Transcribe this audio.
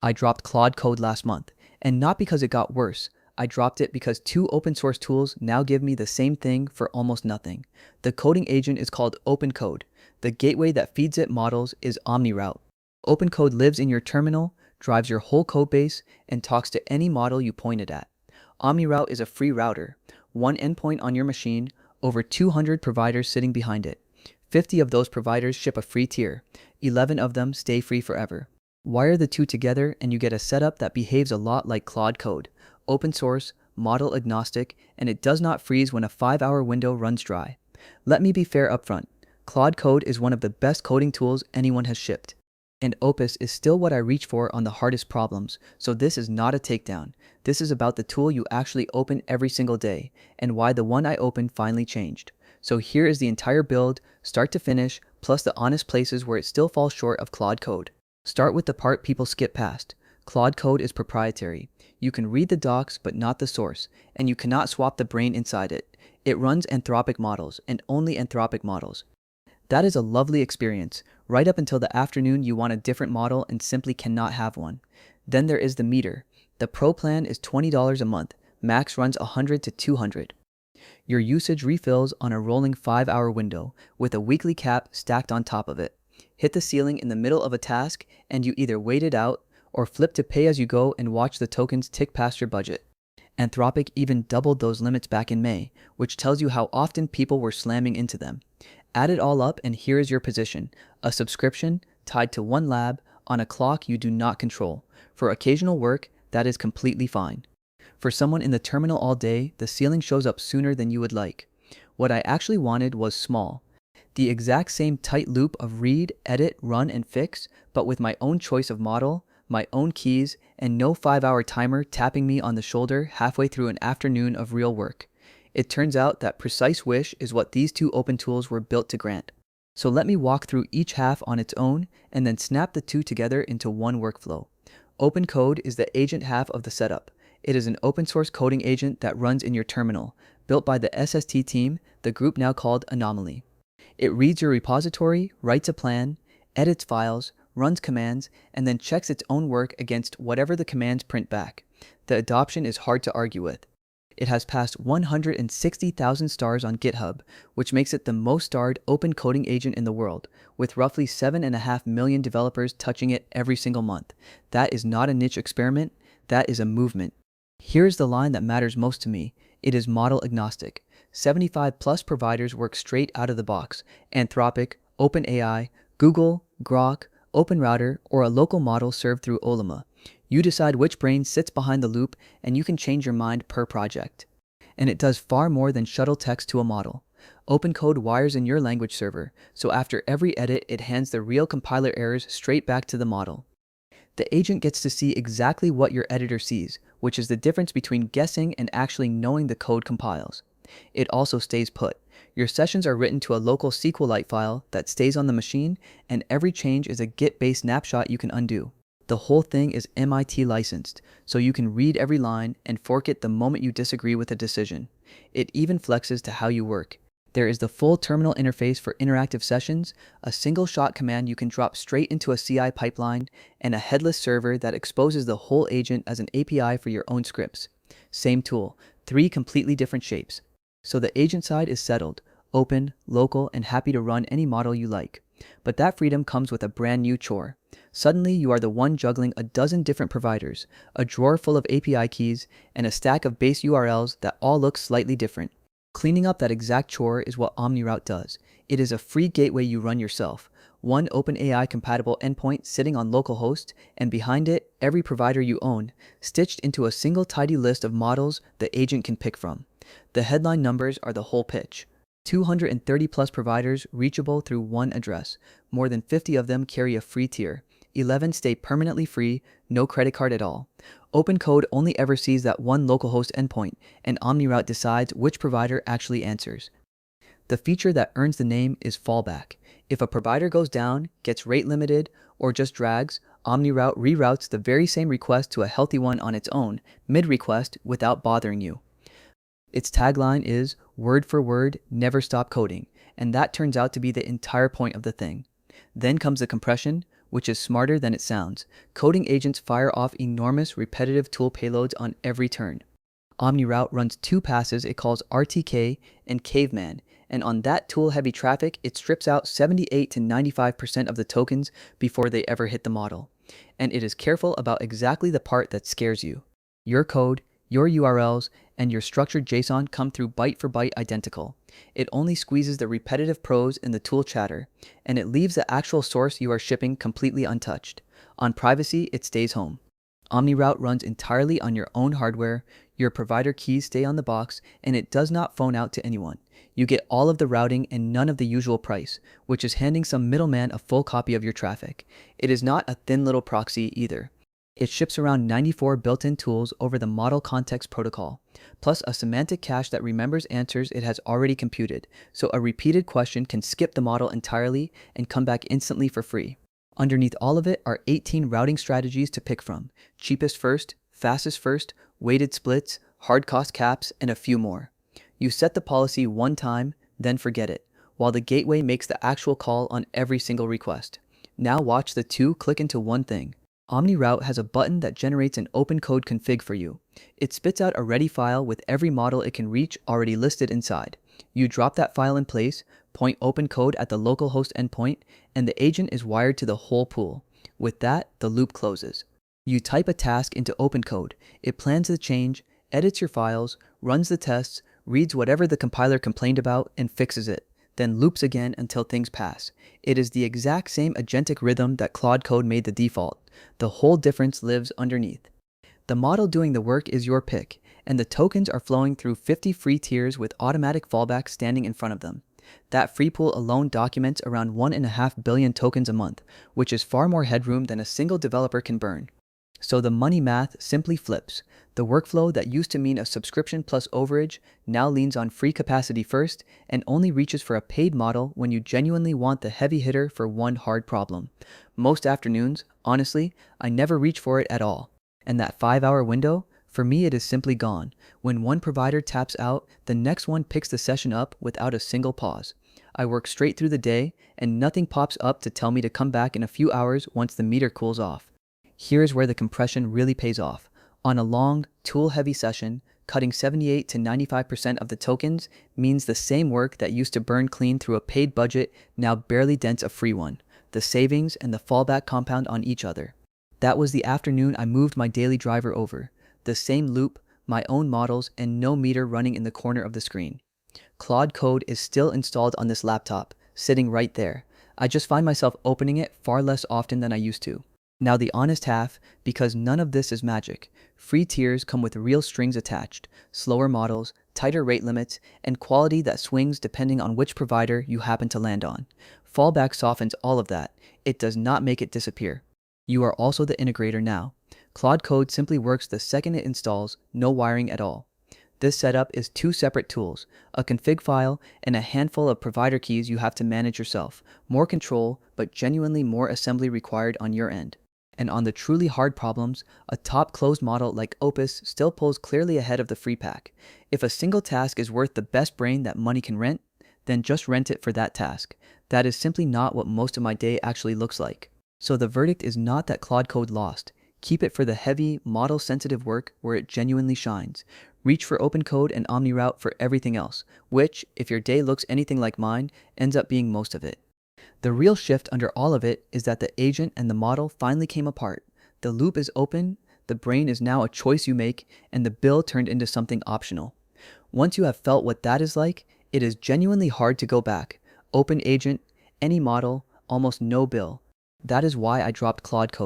I dropped Claude Code last month, and not because it got worse. I dropped it because two open source tools now give me the same thing for almost nothing. The coding agent is called OpenCode. The gateway that feeds it models is OmniRoute. OpenCode lives in your terminal, drives your whole codebase, and talks to any model you point it at. OmniRoute is a free router, one endpoint on your machine, over 200 providers sitting behind it. 50 of those providers ship a free tier. 11 of them stay free forever. Wire the two together and you get a setup that behaves a lot like Claude Code. Open source, model agnostic, and it does not freeze when a 5-hour window runs dry. Let me be fair upfront. Claude Code is one of the best coding tools anyone has shipped. And Opus is still what I reach for on the hardest problems, so this is not a takedown. This is about the tool you actually open every single day, and why the one I opened finally changed. So here is the entire build, start to finish, plus the honest places where it still falls short of Claude Code. Start with the part people skip past. Claude Code is proprietary. You can read the docs but not the source, and you cannot swap the brain inside it. It runs Anthropic models, and only Anthropic models. That is a lovely experience, right up until the afternoon you want a different model and simply cannot have one. Then there is the meter. The Pro plan is $20 a month, max runs 100 to 200. Your usage refills on a rolling 5-hour window, with a weekly cap stacked on top of it. Hit the ceiling in the middle of a task and you either wait it out or flip to pay as you go and watch the tokens tick past your budget. Anthropic even doubled those limits back in May, which tells you how often people were slamming into them. Add it all up and here is your position, a subscription tied to one lab on a clock you do not control. For occasional work, that is completely fine. For someone in the terminal all day, the ceiling shows up sooner than you would like. What I actually wanted was small. The exact same tight loop of read, edit, run, and fix, but with my own choice of model, my own keys, and no 5-hour timer tapping me on the shoulder halfway through an afternoon of real work. It turns out that precise wish is what these two open tools were built to grant. So let me walk through each half on its own and then snap the two together into one workflow. OpenCode is the agent half of the setup. It is an open source coding agent that runs in your terminal, built by the SST team, the group now called Anomaly. It reads your repository, writes a plan, edits files, runs commands, and then checks its own work against whatever the commands print back. The adoption is hard to argue with. It has passed 160,000 stars on GitHub, which makes it the most starred open coding agent in the world, with roughly 7.5 million developers touching it every single month. That is not a niche experiment, that is a movement. Here's the line that matters most to me. It is model agnostic. 75 plus providers work straight out of the box. Anthropic, OpenAI, Google, Grok, OpenRouter, or a local model served through Ollama. You decide which brain sits behind the loop and you can change your mind per project. And it does far more than shuttle text to a model. OpenCode wires in your language server, so after every edit it hands the real compiler errors straight back to the model. The agent gets to see exactly what your editor sees, which is the difference between guessing and actually knowing the code compiles. It also stays put. Your sessions are written to a local SQLite file that stays on the machine, and every change is a Git-based snapshot you can undo. The whole thing is MIT licensed, so you can read every line and fork it the moment you disagree with a decision. It even flexes to how you work. There is the full terminal interface for interactive sessions, a single-shot command you can drop straight into a CI pipeline, and a headless server that exposes the whole agent as an API for your own scripts. Same tool, 3 completely different shapes. So the agent side is settled, open, local, and happy to run any model you like. But that freedom comes with a brand new chore. Suddenly you are the one juggling a dozen different providers, a drawer full of API keys, and a stack of base URLs that all look slightly different. Cleaning up that exact chore is what OmniRoute does. It is a free gateway you run yourself, one OpenAI compatible endpoint sitting on localhost, and behind it, every provider you own, stitched into a single tidy list of models the agent can pick from. The headline numbers are the whole pitch. 230 plus providers reachable through one address. More than 50 of them carry a free tier. 11 stay permanently free, no credit card at all. OpenCode only ever sees that one localhost endpoint, and OmniRoute decides which provider actually answers. The feature that earns the name is fallback. If a provider goes down, gets rate limited, or just drags, OmniRoute reroutes the very same request to a healthy one on its own, mid-request, without bothering you. Its tagline is, word for word, never stop coding, and that turns out to be the entire point of the thing. Then comes the compression, which is smarter than it sounds. Coding agents fire off enormous repetitive tool payloads on every turn. OmniRoute runs two passes it calls RTK and Caveman, and on that tool-heavy traffic, it strips out 78 to 95% of the tokens before they ever hit the model. And it is careful about exactly the part that scares you. Your code, your URLs, and your structured JSON come through byte for byte identical. It only squeezes the repetitive prose in the tool chatter, and it leaves the actual source you are shipping completely untouched. On privacy, it stays home. OmniRoute runs entirely on your own hardware, your provider keys stay on the box, and it does not phone out to anyone. You get all of the routing and none of the usual price, which is handing some middleman a full copy of your traffic. It is not a thin little proxy either. It ships around 94 built-in tools over the Model Context Protocol, plus a semantic cache that remembers answers it has already computed, so a repeated question can skip the model entirely and come back instantly for free. Underneath all of it are 18 routing strategies to pick from: cheapest first, fastest first, weighted splits, hard cost caps, and a few more. You set the policy one time, then forget it, while the gateway makes the actual call on every single request. Now watch the two click into one thing. OmniRoute has a button that generates an OpenCode config for you. It spits out a ready file with every model it can reach already listed inside. You drop that file in place, point OpenCode at the localhost endpoint, and the agent is wired to the whole pool. With that, the loop closes. You type a task into OpenCode. It plans the change, edits your files, runs the tests, reads whatever the compiler complained about, and fixes it, then loops again until things pass. It is the exact same agentic rhythm that Claude Code made the default. The whole difference lives underneath. The model doing the work is your pick, and the tokens are flowing through 50 free tiers with automatic fallback standing in front of them. That free pool alone documents around 1.5 billion tokens a month, which is far more headroom than a single developer can burn. So the money math simply flips. The workflow that used to mean a subscription plus overage now leans on free capacity first and only reaches for a paid model when you genuinely want the heavy hitter for one hard problem. Most afternoons, honestly, I never reach for it at all. And that 5-hour window, for me it is simply gone. When one provider taps out, the next one picks the session up without a single pause. I work straight through the day and nothing pops up to tell me to come back in a few hours once the meter cools off. Here's where the compression really pays off. On a long, tool-heavy session, cutting 78 to 95% of the tokens means the same work that used to burn clean through a paid budget now barely dents a free one. The savings and the fallback compound on each other. That was the afternoon I moved my daily driver over. The same loop, my own models, and no meter running in the corner of the screen. Claude Code is still installed on this laptop, sitting right there. I just find myself opening it far less often than I used to. Now the honest half, because none of this is magic. Free tiers come with real strings attached, slower models, tighter rate limits, and quality that swings depending on which provider you happen to land on. Fallback softens all of that. It does not make it disappear. You are also the integrator now. Claude Code simply works the second it installs, no wiring at all. This setup is two separate tools, a config file and a handful of provider keys you have to manage yourself. More control, but genuinely more assembly required on your end. And on the truly hard problems, a top closed model like Opus still pulls clearly ahead of the free pack. If a single task is worth the best brain that money can rent, then just rent it for that task. That is simply not what most of my day actually looks like. So the verdict is not that Claude Code lost. Keep it for the heavy, model-sensitive work where it genuinely shines. Reach for OpenCode and OmniRoute for everything else, which, if your day looks anything like mine, ends up being most of it. The real shift under all of it is that the agent and the model finally came apart. The loop is open, the brain is now a choice you make, and the bill turned into something optional. Once you have felt what that is like, it is genuinely hard to go back. Open agent, any model, almost no bill. That is why I dropped Claude Code.